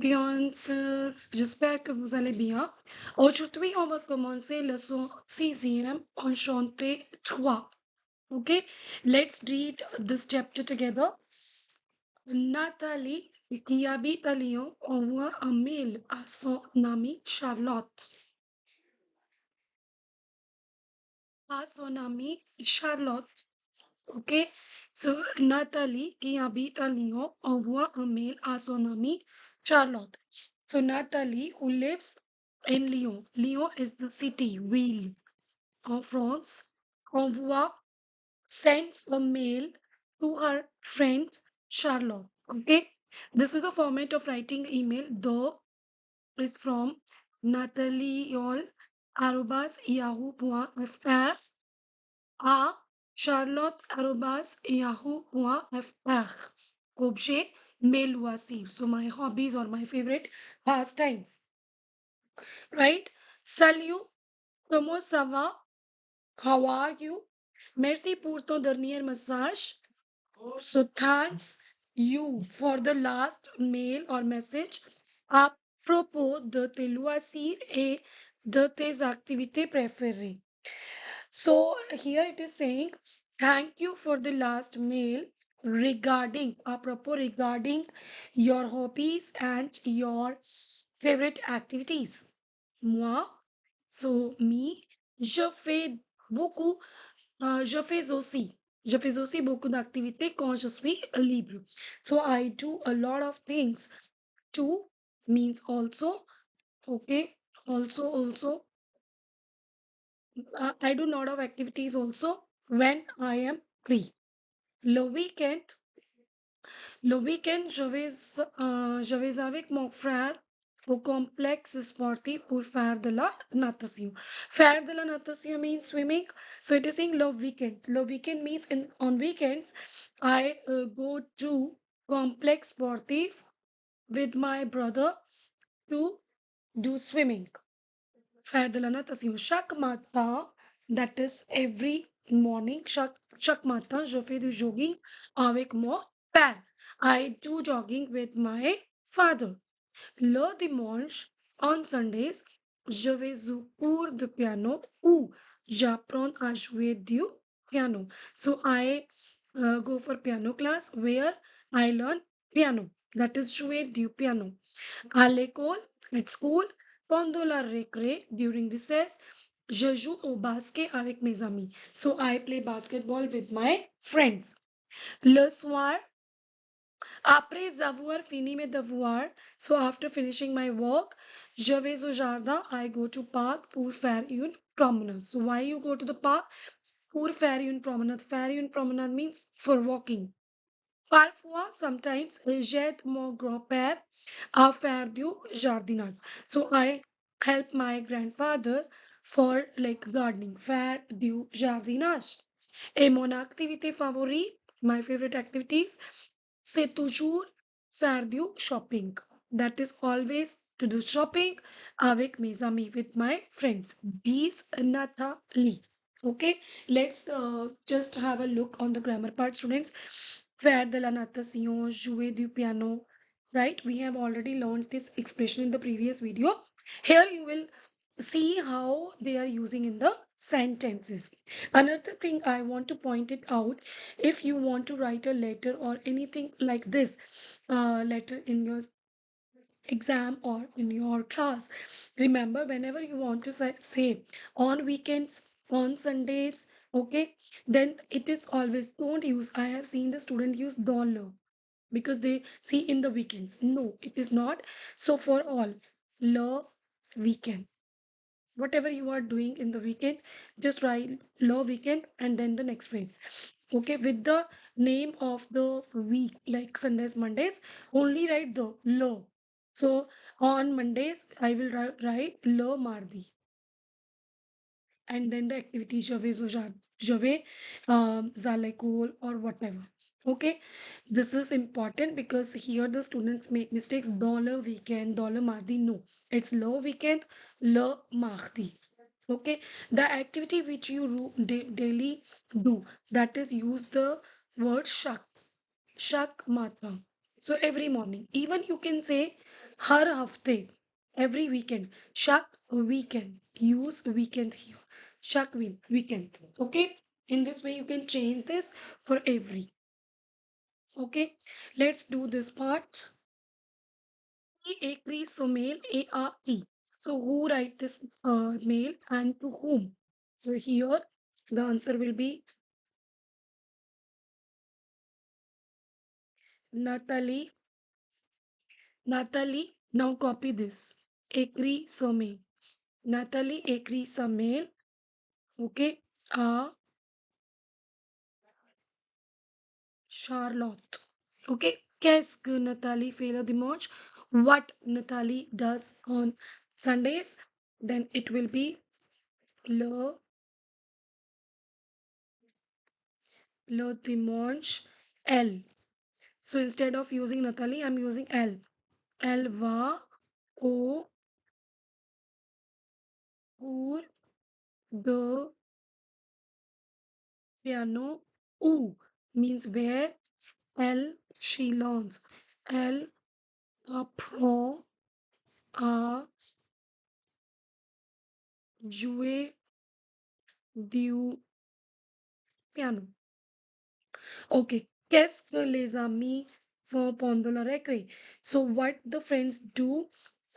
Bien, j'espère que vous allez bien. Aujourd'hui, on va commencer leçon sixième, Enchanté 3. Okay, let's read this chapter together. Nathalie qui habite à Lyon envoie un mail à son amie Charlotte. À son amie Charlotte. Okay, so Nathalie qui habite à Lyon envoie un mail à son amie Charlotte. So Nathalie, who lives in Lyon, Lyon is the city, ville en France, envoie, sends a mail to her friend Charlotte. Okay, this is a format of writing email. The is from nataliol@yahoo.fr à charlotte@yahoo.fr. Objet, mail loisir. So my hobbies or my favorite pastimes. Right? Salut, comment ça va? How are you? Merci pour ton dernier message. So thanks you for the last mail or message à propos de tes loisirs et de tes activités préférées. So here it is saying, thank you for the last mail regarding, apropos regarding your hobbies and your favorite activities. Moi, so me, beaucoup, je fais aussi beaucoup d'activités quand je suis libre. So I do a lot of things. Too means also, okay, also I do a lot of activities also when I am free. Le weekend, je vais avec mon frère au complexe sportif pour faire de la natation. Faire de la natation means swimming. So it is saying le weekend. Le weekend means on weekends, I go to complex sportif with my brother to do swimming. Faire de la natation chaque matin, that is every morning, chaque matin, je fais du jogging avec mon père. I do jogging with my father. Le dimanche, on Sundays, je vais au cours de piano où j'apprends à jouer du piano. So I go for piano class where I learn piano. That is jouer du piano. À l'école, at school, pendant la récré, during recess, je joue au basket avec mes amis. So I play basketball with my friends. Le soir, après avoir fini mes devoirs, so after finishing my work, je vais au jardin, I go to park pour faire une promenade. So why you go to the park? Pour faire une promenade. Faire une promenade means for walking. Parfois, sometimes, j'aide mon grand-père à faire du jardinage. So I help my grandfather for like gardening, faire du jardinage. Et mon activité favorite, my favorite activities, c'est toujours faire du shopping. That is always to do shopping avec mes amis, with my friends. Bis Nathalie. Okay, let's just have a look on the grammar part, students. Faire de la natation, jouer du piano. Right, we have already learned this expression in the previous video. Here you will see how they are using in the sentences. Another thing I want to point it out, if you want to write a letter or anything like this, letter in your exam or in your class, remember whenever you want to say on weekends, on Sundays, okay, then it is always, don't use, I have seen the student use dollar because they see in the weekends. No, it is not. So for all, le weekend, whatever you are doing in the weekend, just write le weekend and then the next phrase, okay, with the name of the week, like Sundays, Mondays, only write the le. So on Mondays I will write le mardi, and then the activity je vais au je vais l'école or whatever. Okay, this is important because here the students make mistakes. Dans le weekend, dans le mardi, no, it's le weekend, le mardi. Okay, the activity which you daily do, that is use the word shak mata. So every morning, even you can say हर हफ्ते, every weekend. Shak weekend. Use weekend here. Shak weekend. Okay. In this way, you can change this for every. Okay. Let's do this part. Acre so mail ARE. So who write this mail and to whom? So here the answer will be Natalie. Natalie. Now copy this. Acre so mail. Natalie Acre so mail. Okay. Charlotte. Okay. Qu'est-ce que Nathalie fait le dimanche? What Nathalie does on Sundays? Then it will be le, le dimanche. Elle. So instead of using Nathalie, I'm using elle. Elle va au cours de piano. Où means where. Elle, she learns. Elle apprend à jouer du piano. Okay. Qu'est-ce que les amis font pendant la récré? So what the friends do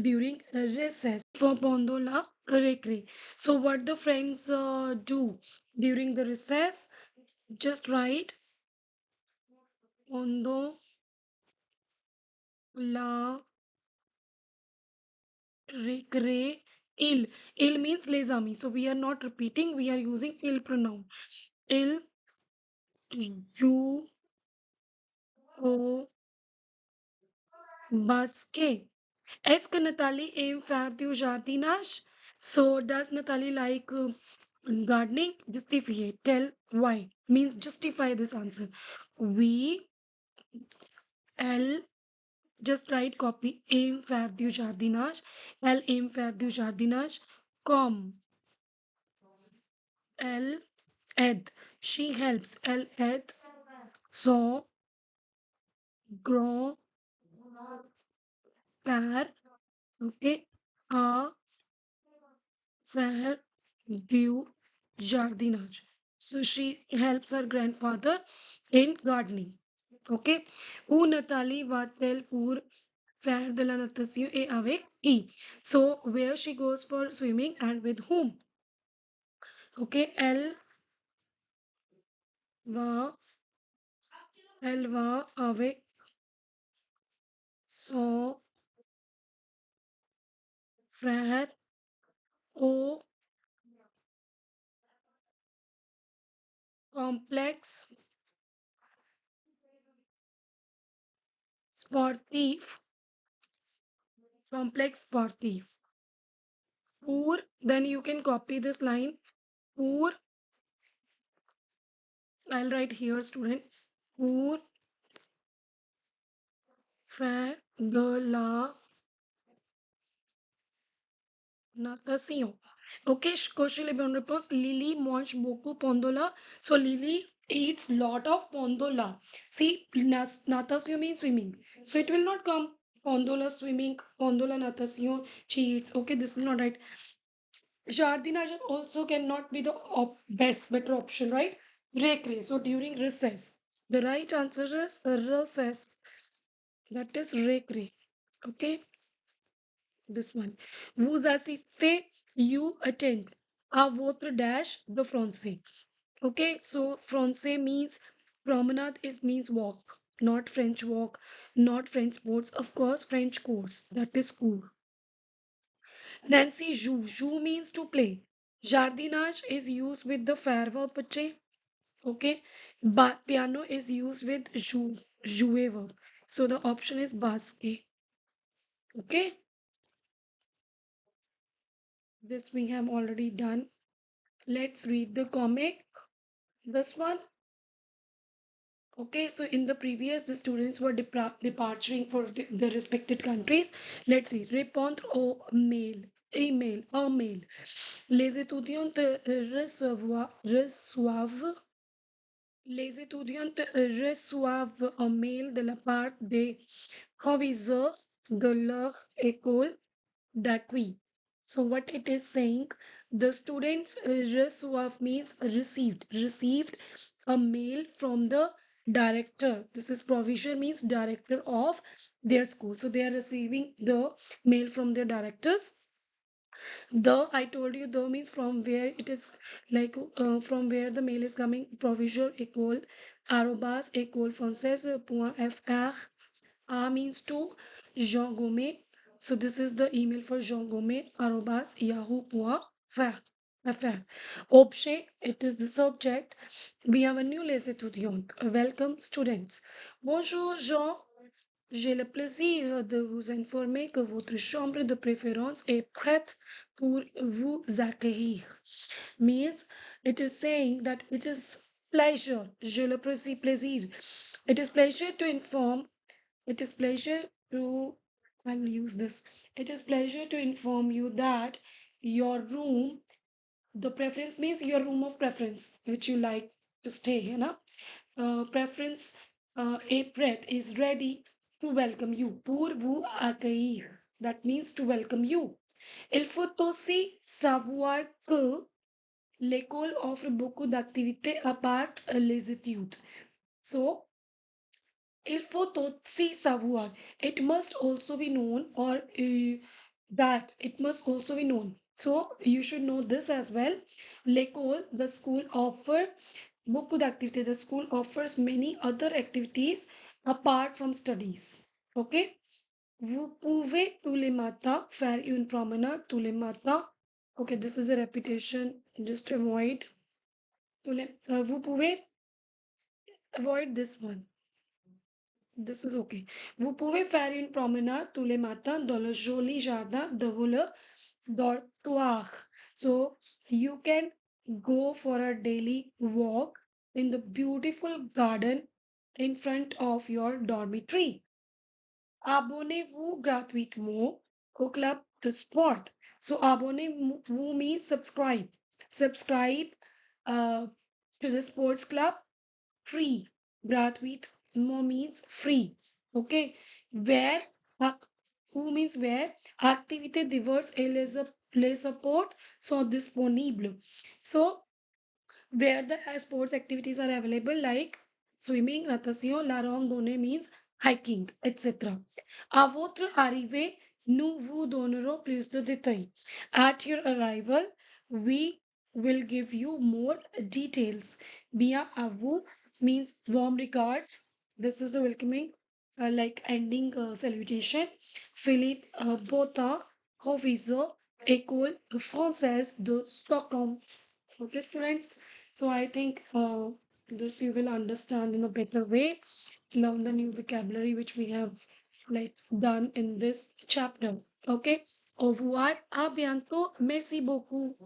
during recess for pendant la récré. So what the friends do during the recess? Just write pendant la récré. Il means les amis. So we are not repeating. We are using il pronoun. Il joue au basket. Est-ce que Nathalie aime faire du jardinage? So, does Nathalie like gardening? Justify. Tell why. Means justify this answer. We, elle, just write copy. Aime faire du jardinage. Elle aime faire du jardinage. Comme. Elle aide. She helps. Elle aide son grand-père. Okay. A faire du jardinage. So she helps her grandfather in gardening. Okay. Où Nathalie va-t-elle pour faire de la natation et avec qui? So where she goes for swimming and with whom? Okay. Va, elle va avec son frère au complexe sportif. Complex sportif. Pour, then you can copy this line. Pour, I'll write here, student. Pour faire de la natation. Okay, question on response. Lily mange beaucoup pondola. So Lily eats lot of pondola. See, natation means swimming. So it will not come. Pondola swimming, pondola natation, she eats. Okay, this is not right. Jardinage also cannot be the best, better option, right? Recre. So during recess. The right answer is recess. That is recre. Okay, this one. Vous assistez, you attend. À votre dash, the français. Okay, so français means promenade is means walk, not French walk, not French sports. Of course, French course. That is school. Nancy joue. Joue means to play. Jardinage is used with the faire verb pache. Okay. Piano is used with jouer verb. So the option is basque. Okay. This we have already done. Let's read the comic. This one. Okay, so in the previous, the students were departing for the respected countries. Let's see. Répondre au mail. Email. Un mail. Les étudiants reçoivent. Les étudiants reçoivent un mail de la part des proviseurs de leur école d'accueil. So what it is saying, the students reçoivent means received a mail from the director. This is provision means director of their school. So they are receiving the mail from their directors. The I told you the means from where it is, like from where the mail is coming. Provision école arobase école française point fr. A means to Jean Gomez. So this is the email for Jean Gomez arobase yahoo.fr. Objet, it is the subject. Bienvenue les étudiants. Welcome students. Bonjour Jean. J'ai le plaisir de vous informer que votre chambre de préférence est prête pour vous accueillir. Means it is saying that it is pleasure. Je le plaisir. It is pleasure to inform. It is pleasure to, I'll use this. It is pleasure to inform you that your room, the preference means your room of preference, which you like to stay, you know. Preference a breath is ready to welcome you. Pour vous accueillir. That means to welcome you. Il faut aussi savoir que l'école offre beaucoup d'activités à part les études. So, il faut aussi savoir. It must also be known, or that it must also be known. So you should know this as well. L'école, the school offer beaucoup d'activités. The school offers many other activities apart from studies. Okay. Vous pouvez tous les matins faire une promenade tous les matins. Okay, this is a repetition. Just avoid. Vous pouvez avoid this one. This is okay. Vous pouvez faire une promenade tous les matins dans le joli jardin devant le dortoir. So you can go for a daily walk in the beautiful garden in front of your dormitory. Abonnez-vous gratuitement au club de sport. So abonnez-vous means subscribe. Subscribe uh, to the sports club free. Gratuit more means free. Okay. Where who means where activité diverses et les support sont disponibles. So where the sports activities are available like swimming, natation, la randonnée means hiking, etc. À votre arrivée, nous vous donnerons plus de détails. At your arrival, we will give you more details. Bien à vous means warm regards. This is the welcoming, like ending salutation. Philippe Botta, proviseur, École française de Stockholm. Okay, students. So I think this you will understand in a better way. Learn the new vocabulary which we have like done in this chapter. Okay. Au revoir. À bientôt. Merci beaucoup.